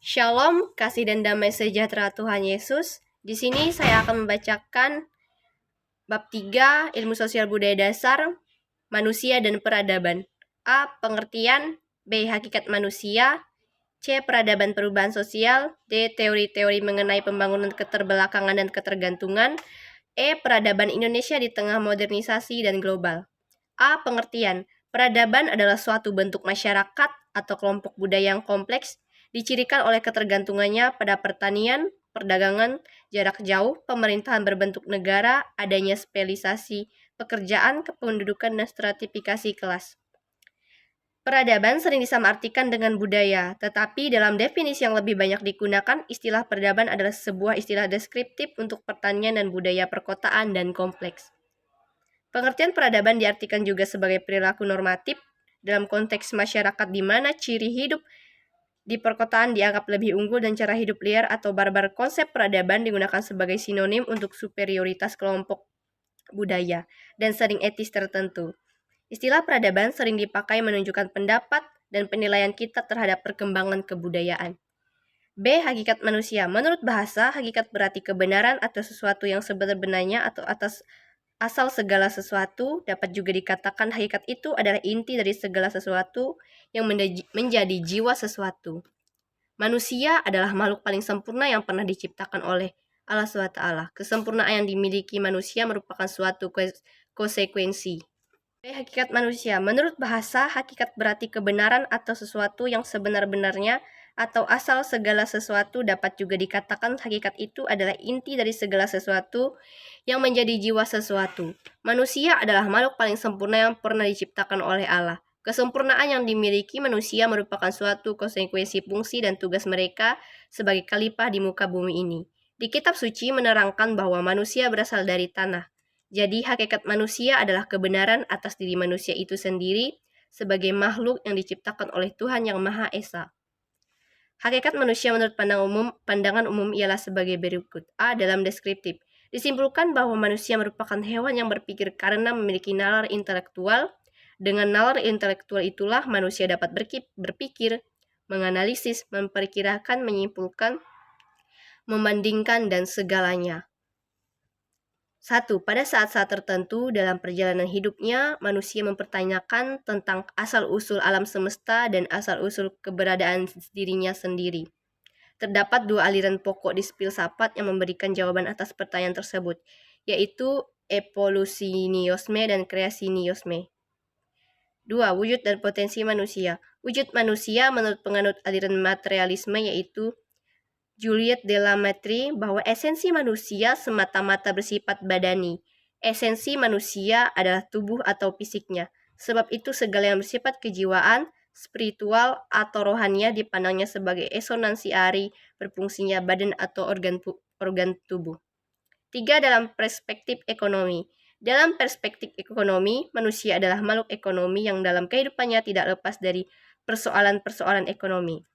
Shalom, kasih dan damai sejahtera Tuhan Yesus. Di sini saya akan membacakan bab 3 Ilmu Sosial Budaya Dasar, Manusia dan Peradaban. A. Pengertian. B. Hakikat manusia. C. Peradaban perubahan sosial. D. Teori-teori mengenai pembangunan keterbelakangan dan ketergantungan. E. Peradaban Indonesia di tengah modernisasi dan global. A. Pengertian. Peradaban adalah suatu bentuk masyarakat atau kelompok budaya yang kompleks, dicirikan oleh ketergantungannya pada pertanian, perdagangan, jarak jauh, pemerintahan berbentuk negara, adanya spesialisasi pekerjaan, kependudukan, dan stratifikasi kelas. Peradaban sering disamaartikan dengan budaya, tetapi dalam definisi yang lebih banyak digunakan, istilah peradaban adalah sebuah istilah deskriptif untuk pertanian dan budaya perkotaan dan kompleks. Pengertian peradaban diartikan juga sebagai perilaku normatif dalam konteks masyarakat di mana ciri hidup di perkotaan dianggap lebih unggul dan cara hidup liar atau barbar. Konsep peradaban digunakan sebagai sinonim untuk superioritas kelompok budaya dan sering etis tertentu. Istilah peradaban sering dipakai menunjukkan pendapat dan penilaian kita terhadap perkembangan kebudayaan. B. Hakikat manusia. Menurut bahasa, hakikat berarti kebenaran atau sesuatu yang sebenarnya atau atas asal segala sesuatu. Dapat juga dikatakan hakikat itu adalah inti dari segala sesuatu yang menjadi jiwa sesuatu. Manusia adalah makhluk paling sempurna yang pernah diciptakan oleh Allah SWT. Kesempurnaan yang dimiliki manusia merupakan suatu konsekuensi. Hakikat manusia. Menurut bahasa, hakikat berarti kebenaran atau sesuatu yang sebenar-benarnya atau asal segala sesuatu. Dapat juga dikatakan hakikat itu adalah inti dari segala sesuatu yang menjadi jiwa sesuatu. Manusia adalah makhluk paling sempurna yang pernah diciptakan oleh Allah. Kesempurnaan yang dimiliki manusia merupakan suatu konsekuensi fungsi dan tugas mereka sebagai khalifah di muka bumi ini. Di kitab suci menerangkan bahwa manusia berasal dari tanah. Jadi hakikat manusia adalah kebenaran atas diri manusia itu sendiri sebagai makhluk yang diciptakan oleh Tuhan Yang Maha Esa. Hakikat manusia menurut pandangan umum ialah sebagai berikut. A. Dalam deskriptif. Disimpulkan bahwa manusia merupakan hewan yang berpikir karena memiliki nalar intelektual. Dengan nalar intelektual itulah manusia dapat berpikir, menganalisis, memperkirakan, menyimpulkan, membandingkan, dan segalanya. 1. Pada saat-saat tertentu dalam perjalanan hidupnya, manusia mempertanyakan tentang asal-usul alam semesta dan asal-usul keberadaan dirinya sendiri. Terdapat dua aliran pokok di filsafat yang memberikan jawaban atas pertanyaan tersebut, yaitu evolusioniosme dan kreasioniosme. 2. Wujud dan potensi manusia. Wujud manusia menurut penganut aliran materialisme yaitu Juliette de la Mettrie bahwa esensi manusia semata-mata bersifat badani. Esensi manusia adalah tubuh atau fisiknya. Sebab itu segala yang bersifat kejiwaan, spiritual, atau rohania dipandangnya sebagai esonansiari berfungsinya badan atau organ tubuh. 3. Dalam perspektif ekonomi. Dalam perspektif ekonomi, manusia adalah makhluk ekonomi yang dalam kehidupannya tidak lepas dari persoalan-persoalan ekonomi.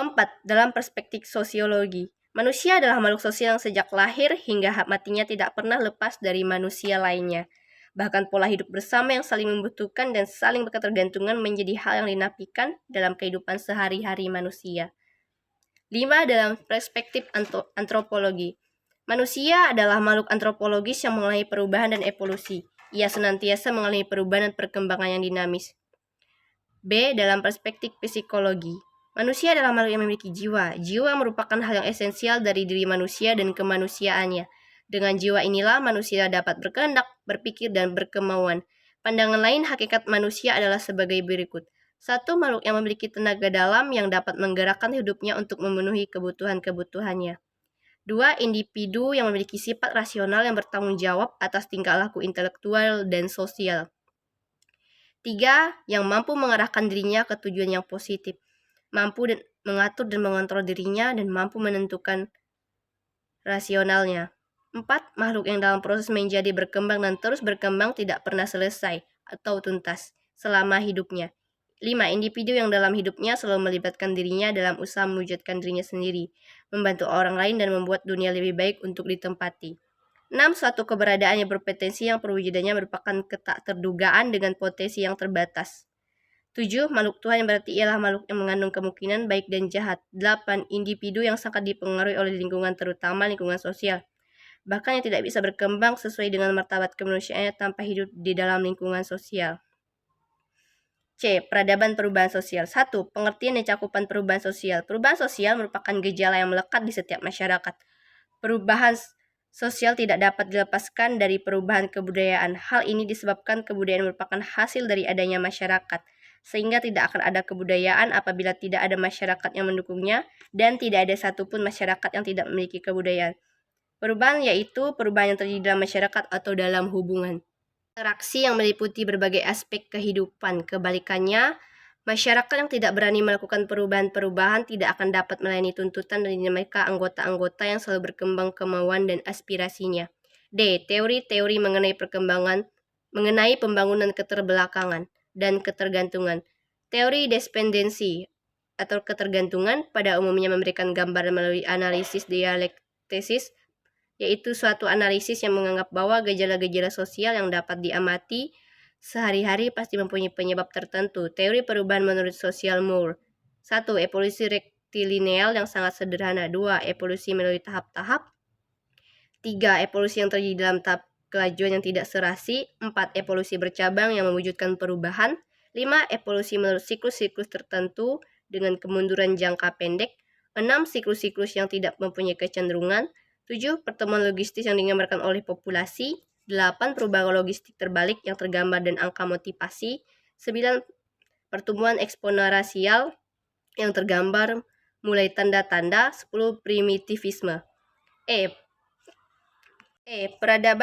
4. Dalam perspektif sosiologi. Manusia adalah makhluk sosial yang sejak lahir hingga matinya tidak pernah lepas dari manusia lainnya. Bahkan pola hidup bersama yang saling membutuhkan dan saling berketergantungan menjadi hal yang dinafikan dalam kehidupan sehari-hari manusia. 5. Dalam perspektif antropologi. Manusia adalah makhluk antropologis yang mengalami perubahan dan evolusi. Ia senantiasa mengalami perubahan dan perkembangan yang dinamis. B. Dalam perspektif psikologi. Manusia adalah makhluk yang memiliki jiwa. Jiwa merupakan hal yang esensial dari diri manusia dan kemanusiaannya. Dengan jiwa inilah manusia dapat berkehendak, berpikir, dan berkemauan. Pandangan lain hakikat manusia adalah sebagai berikut. 1. Makhluk yang memiliki tenaga dalam yang dapat menggerakkan hidupnya untuk memenuhi kebutuhan-kebutuhannya. 2. Individu yang memiliki sifat rasional yang bertanggung jawab atas tingkah laku intelektual dan sosial. 3. Yang mampu mengarahkan dirinya ke tujuan yang positif. Mampu mengatur dan mengontrol dirinya dan mampu menentukan rasionalnya. 4. Makhluk yang dalam proses menjadi berkembang dan terus berkembang tidak pernah selesai atau tuntas selama hidupnya. 5. Individu yang dalam hidupnya selalu melibatkan dirinya dalam usaha mewujudkan dirinya sendiri, membantu orang lain dan membuat dunia lebih baik untuk ditempati. 6. Suatu keberadaan yang berpotensi yang perwujudannya merupakan ketak terdugaan dengan potensi yang terbatas. 7. Makhluk Tuhan yang berarti ialah makhluk yang mengandung kemungkinan baik dan jahat. 8. Individu yang sangat dipengaruhi oleh lingkungan, terutama lingkungan sosial. Bahkan yang tidak bisa berkembang sesuai dengan martabat kemanusiaannya tanpa hidup di dalam lingkungan sosial. C. Peradaban perubahan sosial. 1. Pengertian dan cakupan perubahan sosial. Perubahan sosial merupakan gejala yang melekat di setiap masyarakat. Perubahan sosial tidak dapat dilepaskan dari perubahan kebudayaan. Hal ini disebabkan kebudayaan merupakan hasil dari adanya masyarakat, sehingga tidak akan ada kebudayaan apabila tidak ada masyarakat yang mendukungnya, dan tidak ada satupun masyarakat yang tidak memiliki kebudayaan. Perubahan yaitu perubahan yang terjadi dalam masyarakat atau dalam hubungan interaksi yang meliputi berbagai aspek kehidupan. Kebalikannya, masyarakat yang tidak berani melakukan perubahan-perubahan tidak akan dapat melayani tuntutan dari mereka anggota-anggota yang selalu berkembang kemauan dan aspirasinya. D. Teori-teori mengenai pembangunan keterbelakangan dan ketergantungan. Teori dependensi atau ketergantungan pada umumnya memberikan gambaran melalui analisis dialektesis, yaitu suatu analisis yang menganggap bahwa gejala-gejala sosial yang dapat diamati sehari-hari pasti mempunyai penyebab tertentu. Teori perubahan menurut Social Moore. 1. Evolusi rektilineal yang sangat sederhana. 2. Evolusi melalui tahap-tahap. 3. Evolusi yang terjadi dalam tahap kelajuan yang tidak serasi. 4. Evolusi bercabang yang mewujudkan perubahan. 5. Evolusi menurut siklus-siklus tertentu dengan kemunduran jangka pendek. 6. Siklus-siklus yang tidak mempunyai kecenderungan. 7. Pertemuan logistis yang digambarkan oleh populasi. 8. Perubahan logistik terbalik yang tergambar dan angka motivasi. 9. Pertumbuhan eksponensial yang tergambar mulai tanda-tanda. 10. Primitivisme. Peradaban